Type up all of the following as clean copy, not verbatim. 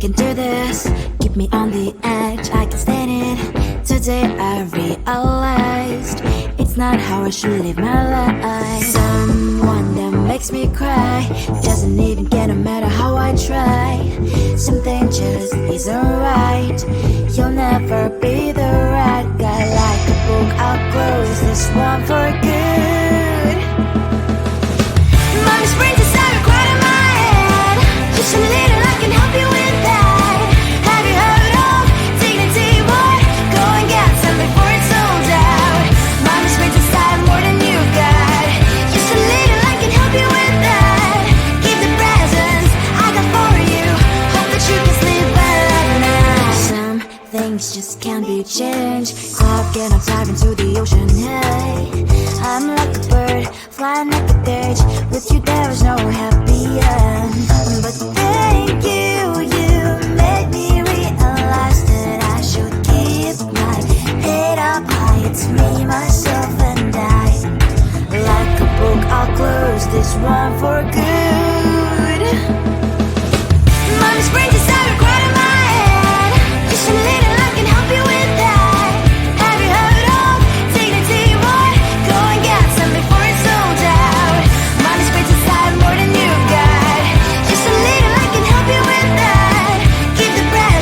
can do this. Keep me on the edge, I can stand it. Today I realized it's not how I should live my life. Someone that makes me cry doesn't even get no matter how I try. Something just isn't right. You'll never be the right guy. Like a book, I'll close this one for good. Mommy springs inside a quite in my head. Just a little, I can help you with that. Have you heard of dignity, boy? Go and get some before it's sold out. Mommy springs inside more than you've got. Just a little, I can help you with that. Keep the presents I got for you. Hope that you can sleep well at night. Some things just can't be changed. I'll get on dive into the ocean, hey. I'm like a bird, flying like a cage. With you there is no happy end. But thank you, you made me realize that I should keep my head up high. It's me, myself and I. Like a book, I'll close this one for good. Mommy springs inside a quite in my head. Just a little, I can help you with that. Have you heard of dignity, boy? Go and get some before it's sold out. Mommy springs inside more than you've got. Just a little, I can help you with that. Keep the presents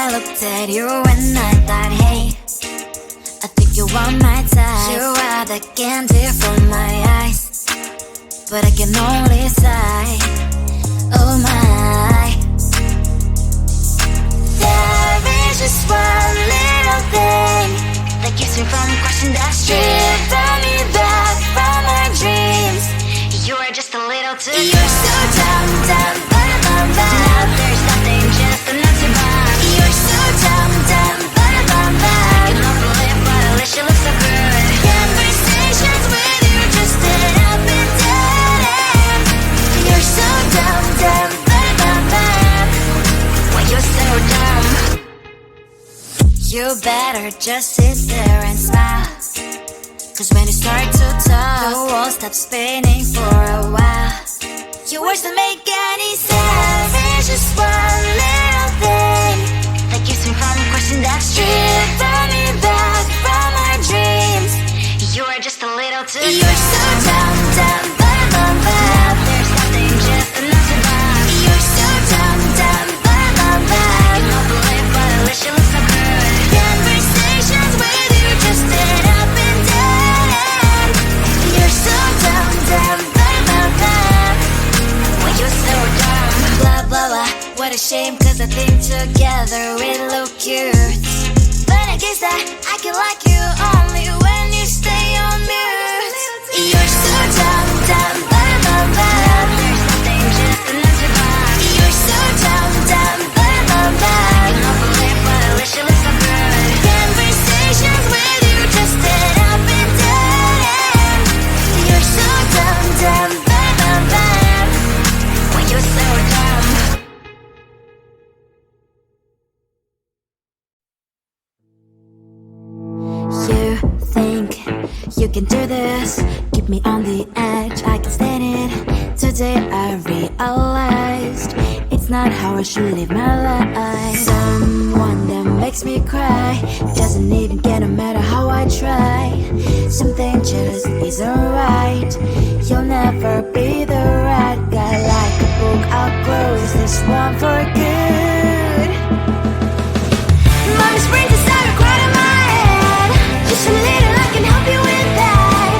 I looked at you and I thought, hey, I think you are my type. You are the candy from my eyes, but I can only sigh, oh my. There is just one little thing that keeps me from crossing that street. Driven me back from my dreams. You are just a little too good. You're so dumb, dumb, ba-da-bum, bum. Now there's nothing, just enough to bomb. You're so dumb, dumb, ba-da-bum, bum. You love to live, but at least you look so good. Conversations with you just end up in dead end. You're so dumb, dumb, ba-da-bum, bum. Why you so dumb? You better just sit there and smile, 'cause when you start to talk, the world stops spinning for a while. Your words don't make any sense. There's just one little thing that keeps me from crossing that street. Driven me back from my dreams. You are just a little too good. You're so dumb, dumb, ba-da-bum, bum. Now there's nothing, just enough to bomb. You're so dumb, dumb, ba-da-bum, bum. You love to live, but at least you look so good. Conversations with you just end up in dead end. You're so dumb, dumb, ba-da-bum, bum. Why you so dumb? Blah, blah, blah. What a shame, 'cause I think together we look cute. But I guess that I can like you only when you stay on mute. You're so dumb, dumb, ba-da-bum, bum. There's nothing, just enough to bomb. You're so dumb, dumb, ba-da-bum, bum. You love to live, but at least you look so good. Conversations with you just end up in dead end. You're so dumb, dumb, ba-da-bum, bum. Why you so dumb? You think you can do this, keep me on the edge, I can stand it. Today I realized it's not how I should live my life. Someone that makes me cry doesn't even care no matter how I try. Something just isn't right. You'll never be the right guy. Like a book, I'll close this one for good. Mommy's brains inside are quite in my head. Just a little, I can help you with that.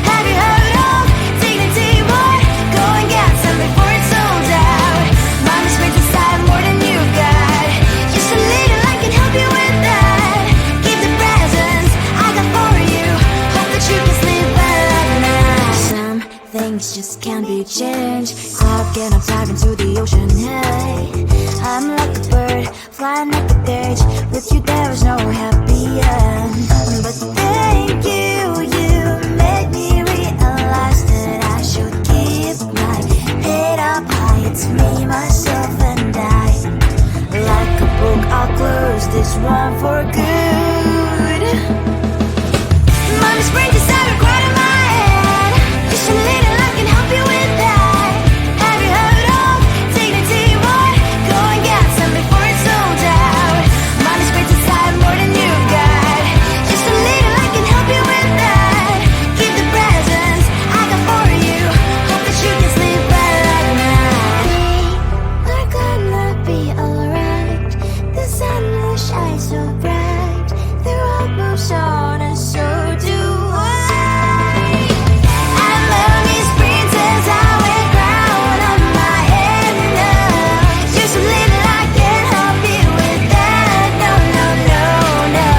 Have you heard of dignity? What? Go and get some before it's sold out. Mommy's brains inside more than you've got. Just a little, I can help you with that. Keep the presents I got for you. Hope that you can sleep well at night. Some things just can't be changed. How can I dive into the ocean? Hey, I'm like a bird flying like a cage. With you there is no happy end. But thank you, you made me realize that I should keep my head up high. It's me, myself and I. Like a book, I'll close this one for good. Mommy's brains inside are quite in my head. Just a little, I can help you with that. Have you heard of dignity? What? Go and get some before it's sold out. Mommy's brains inside more than you've got. Just a little, I can help you with that. Keep the presents I got for you. Hope that you can sleep well at night. We're gonna be alright. The sun will shine so bright. The road moves on and so do I. And mommy's princess, I wear crown on my head now. Just a little, I can help you with that. No, no, no, no.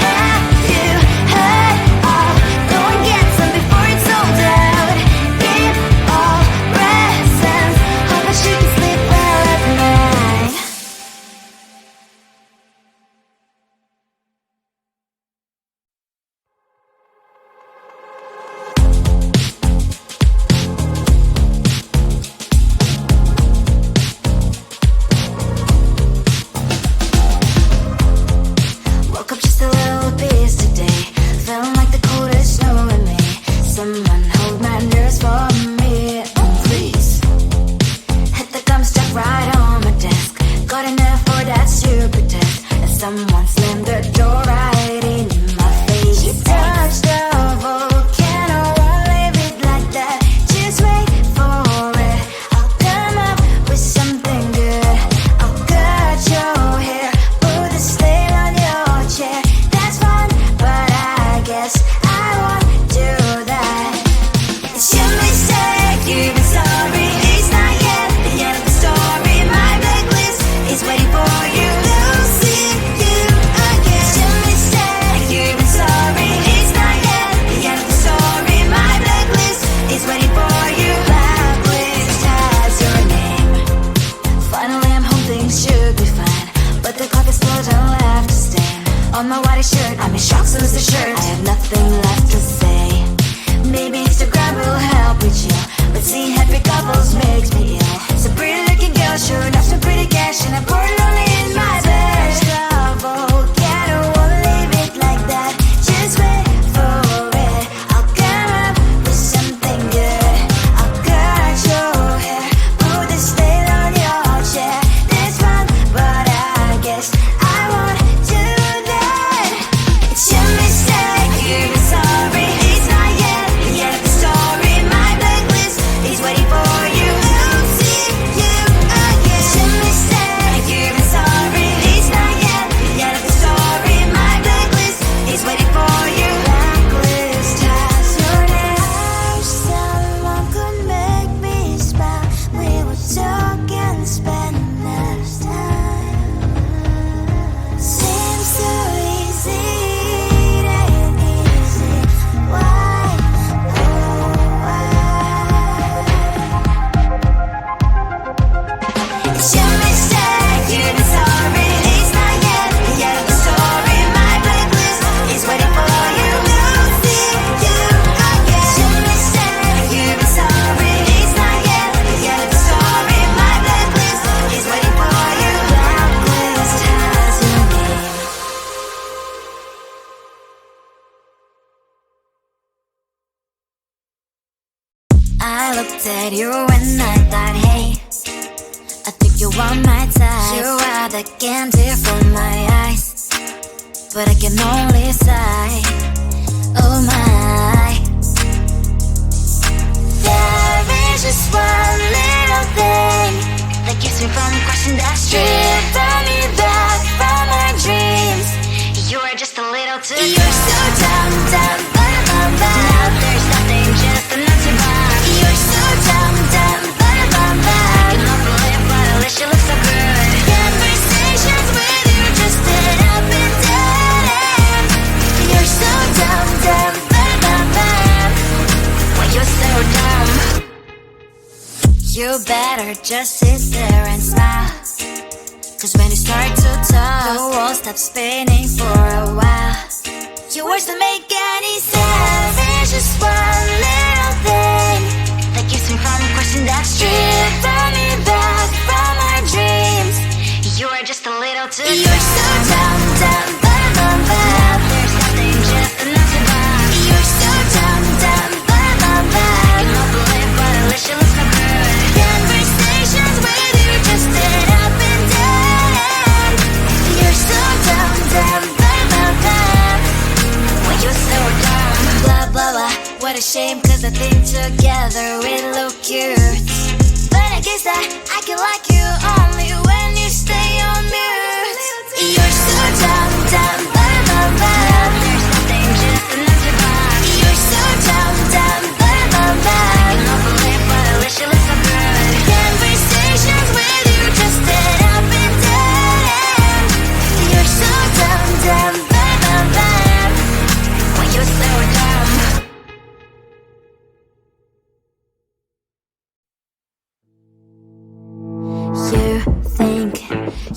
Have you heard of? Go and get some before it's sold out. Give all presents. Hope that you can sleep well at night. so is the shirt. I have nothing left to say. Maybe Instagram will help with you, but seeing happy couples makes me ill. So pretty looking girl, sure enough, some pretty cash, and I pour it all in my bed. Trouble, yeah, I don't wanna leave it like that. Just wait for it. I'll come up with something good. I'll cut your hair, put this veil on your chair. This fun, but I guess I won't do that. It's your mistake, you're sorry. It's not yet the end of the story. My blacklist is waiting for you. I'll see you again. It's your mistake, you're sorry. It's not yet the end of the story. My blacklist is waiting for you. Blacklist has your name. Someone could make me smile. We would talk and spend less time. Seems so easy, it ain't easy. Why? Oh, why? It's your mistake, you're sorry. It's not yet the end of the story. My blacklist is waiting for you. I'll see you again. It's your mistake, you're sorry. It's not yet the end of the story. My blacklist is waiting for you. Blacklist has your name. I looked at you and I thought, hey, I think you want my type. You are the candy from my eyes, but I can only sigh. Oh my. There is just one little thing that keeps me from crossing that street. Turn me back from my dreams. You are just a little too You're so dumb, dumb, bum, bum. Now there's nothing, just enough to buy. You're so dumb, dumb, bum, bum. You love to live, but at least you look so good. Conversations with you just end up in dead end. You're so dumb, dumb, bum. Why you're so dumb? You better just sit there and smile. Cause when you start to talk, the world stops spinning for a while. Your words don't make any sense. There's just one little thing that keeps me from crossing that street. Turn me back from my dreams. You are just a little too You're so dumb, dumb, bum. Now there's nothing, just enough to buy. You're so dumb, dumb, bum. You love to live, but at least you look so good. Conversations with you just end up in dead end. You're so dumb, dumb, bum. Why you're so dumb? Blah, blah, blah. What a shame, cause I think together we look cute. But I guess I can like you only when you stay on mute. You're so dumb, dumb, bum. There's nothing, just enough to buy. You're so dumb, dumb, bum. You love to live, but at least you look so good. Conversations with you just end up in dead end. You're so dumb, dumb, bum. Why you're so dumb? You think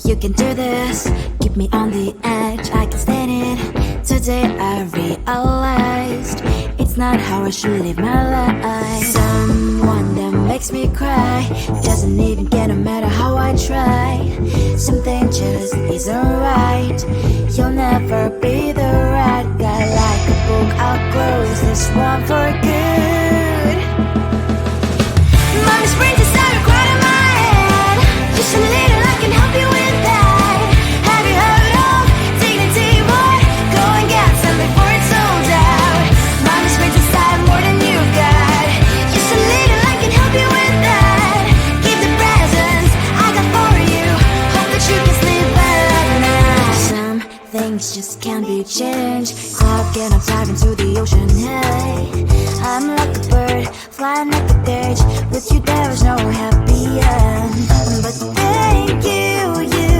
you can do this, keep me on the edge, I can stand it. Today I realized it's not how I should live my life. Someone that makes me cry doesn't even care no matter how I try. Something just isn't right. You'll never be the right guy. Like a book, I'll close this one for good. Mommy's brains inside a quite in my head. Just a little, I can help you with that. Have you heard of dignity? What? Go and get some before it's sold out. Mommy's brains inside more than you've got. Just a little, I can help you with that. Keep the presents I got for you. Hope that you can sleep better now. Some things just can't be changed. Cloud getting diving to the ocean. Hey, I'm like a bird flying like a cage. With you there is no happy end. But thank you, you